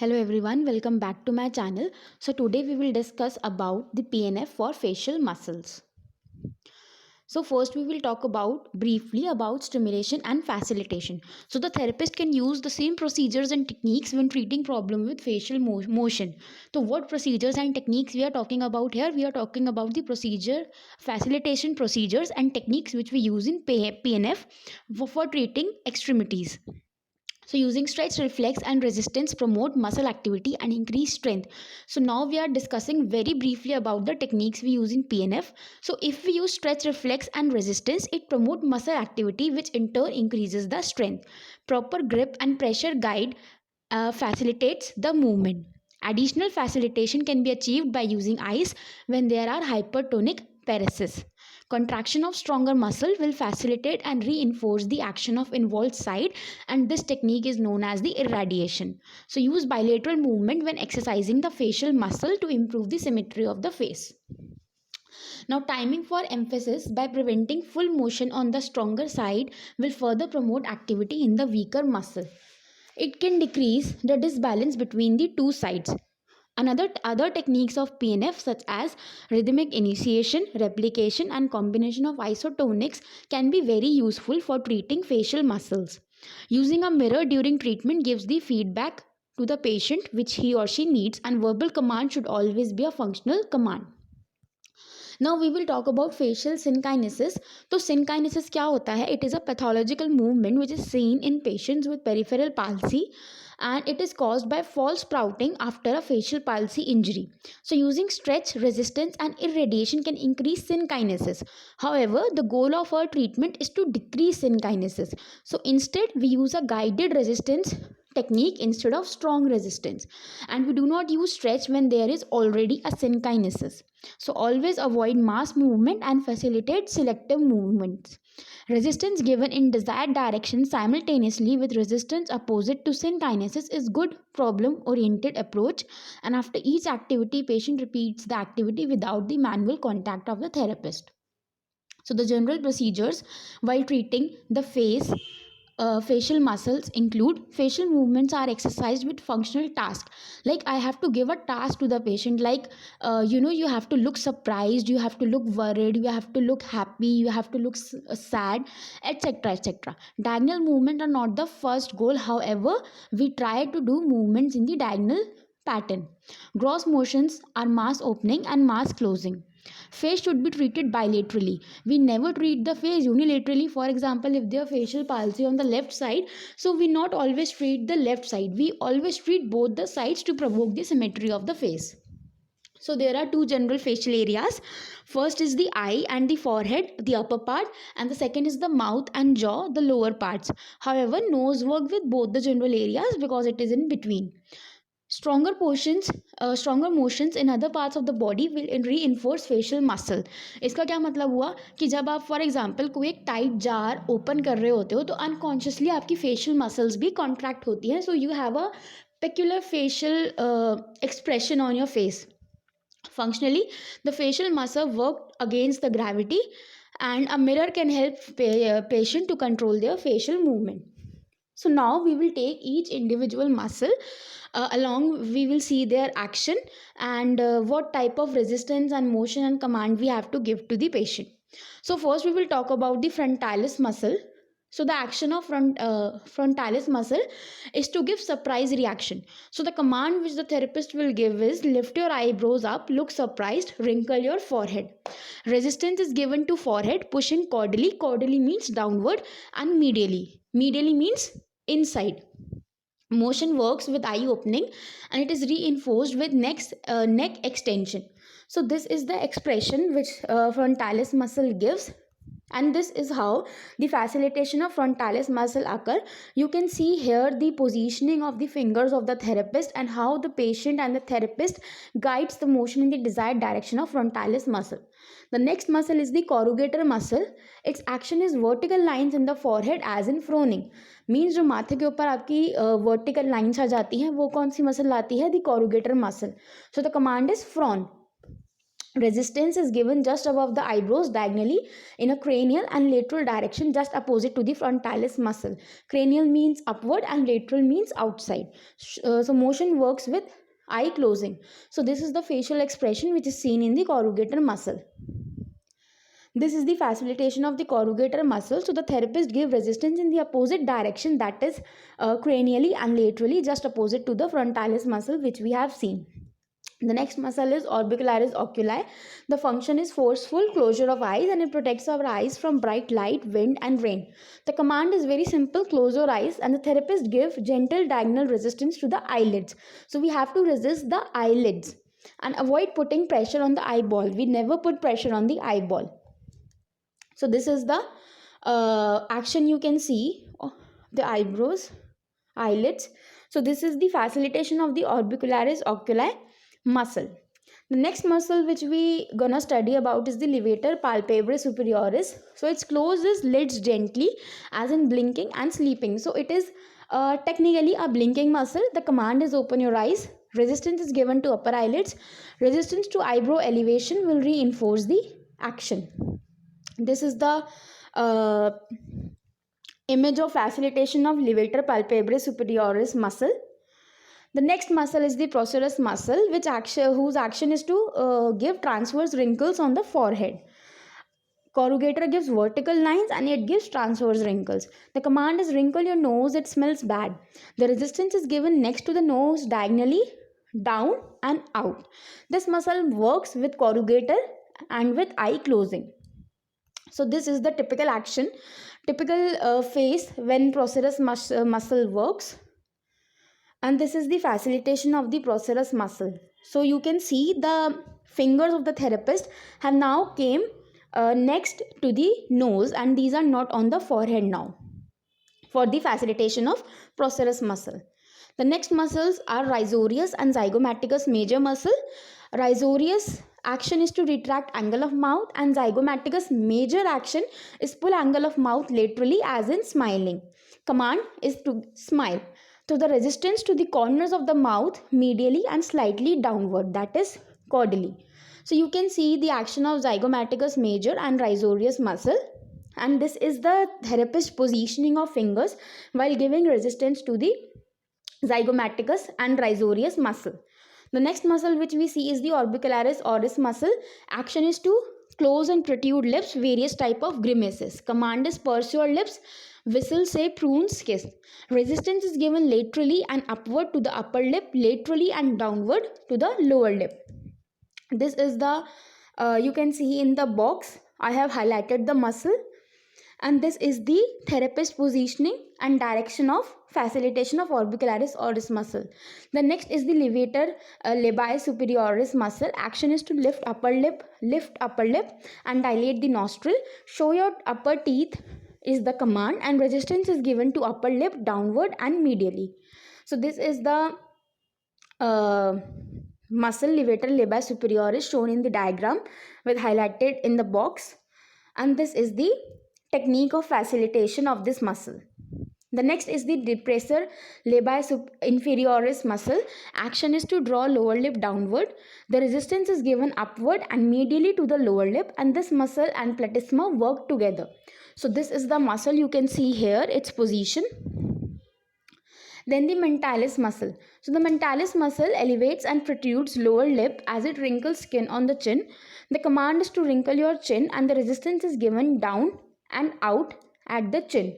Hello everyone, welcome back to my channel. So today we will discuss about the PNF for facial muscles. So first we will talk about briefly about stimulation and facilitation. So the therapist can use the same procedures and techniques when treating problem with facial motion. So what procedures and techniques we are talking about here? We are talking about the facilitation procedures and techniques which we use in PNF for treating extremities. So using stretch, reflex and resistance promote muscle activity and increase strength. So now we are discussing very briefly about the techniques we use in PNF. So if we use stretch, reflex and resistance, it promote muscle activity which in turn increases the strength. Proper grip and pressure guide facilitates the movement. Additional facilitation can be achieved by using ice when there are hypertonic paresis. Contraction of stronger muscle will facilitate and reinforce the action of involved side, and this technique is known as the irradiation. So use bilateral movement when exercising the facial muscle to improve the symmetry of the face. Now timing for emphasis by preventing full motion on the stronger side will further promote activity in the weaker muscle. It can decrease the disbalance between the two sides. Other techniques of PNF such as rhythmic initiation, replication and combination of isotonics can be very useful for treating facial muscles. Using a mirror during treatment gives the feedback to the patient which he or she needs, and verbal command should always be a functional command. Now we will talk about facial synchinesis. तो synchinesis क्या होता है? It is a pathological movement which is seen in patients with peripheral palsy, and it is caused by false sprouting after a facial palsy injury. So using stretch, resistance and irradiation can increase synchinesis. However, the goal of our treatment is to decrease synchinesis. So instead we use a guided resistance technique instead of strong resistance, and we do not use stretch when there is already a synchinesis. So always avoid mass movement and facilitate selective movements. Resistance given in desired direction simultaneously with resistance opposite to synchinesis is good problem oriented approach, and after each activity patient repeats the activity without the manual contact of the therapist. So the general procedures while treating the facial muscles include: facial movements are exercised with functional task, like I have to give a task to the patient, like you have to look surprised, you have to look worried, you have to look happy, you have to look sad, etc, etc. Diagonal movement are not the first goal, however we try to do movements in the diagonal pattern. Gross motions are mass opening and mass closing. Face should be treated bilaterally. We never treat the face unilaterally. For example, if there facial palsy on the left side, so we not always treat the left side. We always treat both the sides to provoke the symmetry of the face. So there are two general facial areas. First is the eye and the forehead, the upper part, and the second is the mouth and jaw, the lower parts. However, nose work with both the general areas because it is in between. Stronger motions in other parts of the body will reinforce facial muscle. इसका क्या मतलब हुआ कि जब आप for example कोई एक tight jar open कर रहे होते हो तो अनकॉन्शियसली आपकी फेशियल मसल्स भी कॉन्ट्रैक्ट होती हैं, so you have a peculiar facial expression on your face. Functionally, the facial muscle work against the gravity, and a mirror can help patient to control their facial movement. So now we will take each individual muscle along, we will see their action and what type of resistance and motion and command we have to give to the patient. So first we will talk about the frontalis muscle. So the action of frontalis muscle is to give surprise reaction. So the command which the therapist will give is: lift your eyebrows up, look surprised, wrinkle your forehead. Resistance is given to forehead, pushing caudally. Caudally means downward, and medially. Medially means inside. Motion works with eye opening and it is reinforced with neck extension. So this is the expression which frontalis muscle gives, and this is how the facilitation of frontalis muscle occur. You can see here the positioning of the fingers of the therapist and how the patient and the therapist guides the motion in the desired direction of frontalis muscle. The next muscle is the corrugator muscle. Its action is vertical lines in the forehead as in frowning. Means जो माथे के ऊपर आपकी vertical lines आ जाती हैं वो कौन सी muscle लाती है? The corrugator muscle. So the command is frown. Resistance is given just above the eyebrows diagonally in a cranial and lateral direction, just opposite to the frontalis muscle. Cranial means upward and lateral means outside. So motion works with eye closing. So this is the facial expression which is seen in the corrugator muscle. This is the facilitation of the corrugator muscle. So the therapist give resistance in the opposite direction, that is cranially and laterally, just opposite to the frontalis muscle which we have seen. The next muscle is Orbicularis Oculi. The function is forceful closure of eyes, and it protects our eyes from bright light, wind and rain. The command is very simple: close your eyes, and the therapist give gentle diagonal resistance to the eyelids. So we have to resist the eyelids and avoid putting pressure on the eyeball. We never put pressure on the eyeball. So this is the action you can see, the eyebrows, eyelids. So this is the facilitation of the Orbicularis Oculi muscle. The next muscle which we gonna study about is the Levator Palitis superioris. So it closes lids gently, as in blinking and sleeping. So it is technically a blinking muscle. The command is open your eyes. Resistance is given to upper eyelids. Resistance to eyebrow elevation will reinforce the action. This is the image of facilitation of Levator Palitis superioris muscle. The next muscle is the procerus muscle, whose action is to give transverse wrinkles on the forehead. Corrugator gives vertical lines and it gives transverse wrinkles. The command is wrinkle your nose, it smells bad. The resistance is given next to the nose diagonally, down and out. This muscle works with corrugator and with eye closing. So this is the typical action, typical face when procerus muscle works. And this is the facilitation of the procerus muscle. So you can see the fingers of the therapist have now came next to the nose, and these are not on the forehead now, for the facilitation of procerus muscle. The next muscles are rhizorius and zygomaticus major muscle. Rhizorius action is to retract angle of mouth, and zygomaticus major action is pull angle of mouth laterally, as in smiling. Command is to smile. So the resistance to the corners of the mouth medially and slightly downward, that is caudally. So you can see the action of zygomaticus major and rhizorius muscle, and this is the therapist positioning of fingers while giving resistance to the zygomaticus and rhizorius muscle. The next muscle which we see is the Orbicularis oris muscle. Action is to close and protrude lips, various type of grimaces. Command is purse your lips, whistle, say, prunes, kiss. Resistance is given laterally and upward to the upper lip, laterally and downward to the lower lip. This is the, you can see in the box, I have highlighted the muscle, and this is the therapist positioning and direction of facilitation of Orbicularis oris muscle. The next is the Levator Levi superioris muscle. Action is to lift upper lip and dilate the nostril. Show your upper teeth is the command, and resistance is given to upper lip downward and medially. So this is the muscle Levator Levi superioris shown in the diagram with highlighted in the box, and this is the technique of facilitation of this muscle. The next is the depressor Levi inferioris muscle. Action is to draw lower lip downward. The resistance is given upward and medially to the lower lip, and this muscle and platysma work together. So this is the muscle, you can see here its position. Then the Mentalis muscle. So the Mentalis muscle elevates and protrudes lower lip as it wrinkles skin on the chin. The command is to wrinkle your chin, and the resistance is given down and out at the chin.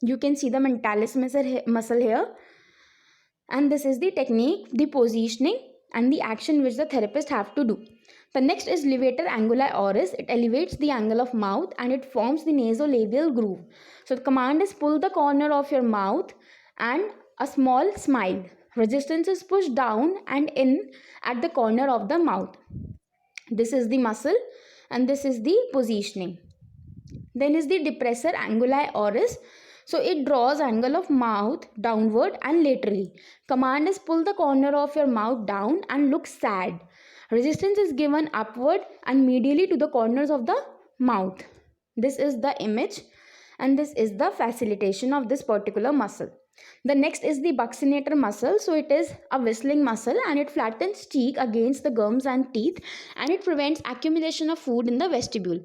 You can see the Mentalis muscle here. And this is the technique, the positioning and the action which the therapist have to do. The next is Levator anguli oris. It elevates the angle of mouth and it forms the nasolabial groove. So the command is pull the corner of your mouth and a small smile. Resistance is pushed down and in at the corner of the mouth. This is the muscle and this is the positioning. Then is the depressor anguli oris. So it draws angle of mouth downward and laterally. Command is pull the corner of your mouth down and look sad. Resistance is given upward and medially to the corners of the mouth. This is the image and this is the facilitation of this particular muscle. The next is the buccinator muscle. So it is a whistling muscle and it flattens cheek against the gums and teeth, and it prevents accumulation of food in the vestibule.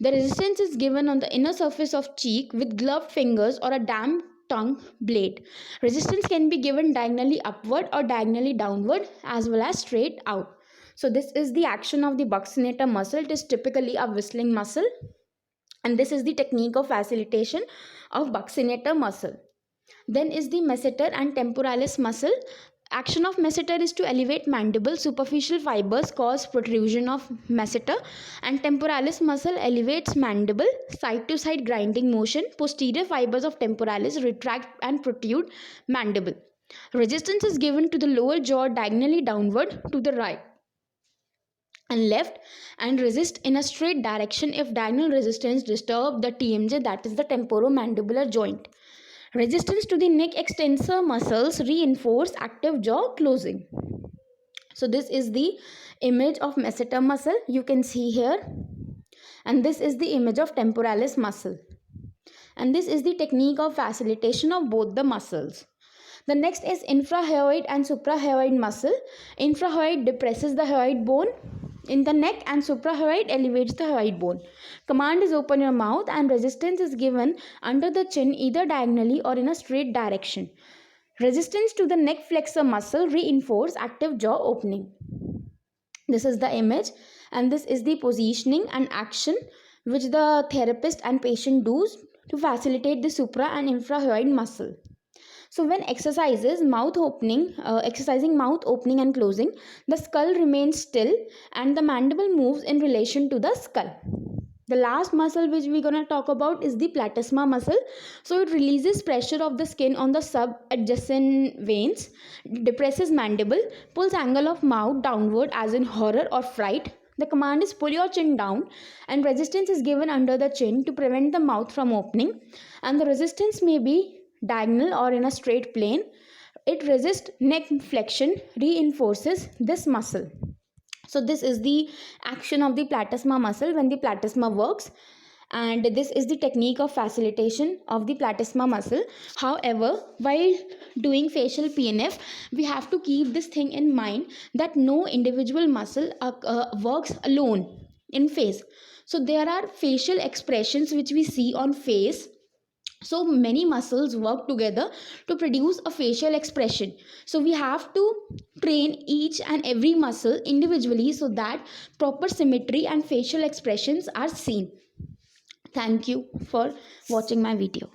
The resistance is given on the inner surface of cheek with gloved fingers or a damp tongue blade. Resistance can be given diagonally upward or diagonally downward as well as straight out. So this is the action of the buccinator muscle. It is typically a whistling muscle, and this is the technique of facilitation of buccinator muscle. Then is the masseter and temporalis muscle. Action of masseter is to elevate mandible. Superficial fibers cause protrusion of masseter, and temporalis muscle elevates mandible. Side to side grinding motion. Posterior fibers of temporalis retract and protrude mandible. Resistance is given to the lower jaw diagonally downward to the right and left, and resist in a straight direction if diagonal resistance disturb the TMJ, that is the temporomandibular joint. Resistance to the neck extensor muscles reinforce active jaw closing. So this is the image of masseter muscle, you can see here, and this is the image of temporalis muscle, and this is the technique of facilitation of both the muscles. The next is infrahyoid and suprahyoid muscle. Infrahyoid depresses the hyoid bone in the neck and suprahyoid elevates the hyoid bone. Command is open your mouth, and resistance is given under the chin either diagonally or in a straight direction. Resistance to the neck flexor muscle reinforce active jaw opening. This is the image, and this is the positioning and action which the therapist and patient does to facilitate the supra and infrahyoid muscle. So when exercising mouth opening and closing, the skull remains still and the mandible moves in relation to the skull. The last muscle which we're going to talk about is the platysma muscle. So it releases pressure of the skin on the subadjacent veins, depresses mandible, pulls angle of mouth downward as in horror or fright. The command is pull your chin down, and resistance is given under the chin to prevent the mouth from opening, and the resistance may be diagonal or in a straight plane. It resists neck flexion, reinforces this muscle. So this is the action of the platysma muscle when the platysma works, and this is the technique of facilitation of the platysma muscle. However, while doing facial PNF, we have to keep this thing in mind that no individual muscle works alone in face. So there are facial expressions which we see on face. So many muscles work together to produce a facial expression. So we have to train each and every muscle individually so that proper symmetry and facial expressions are seen. Thank you for watching my video.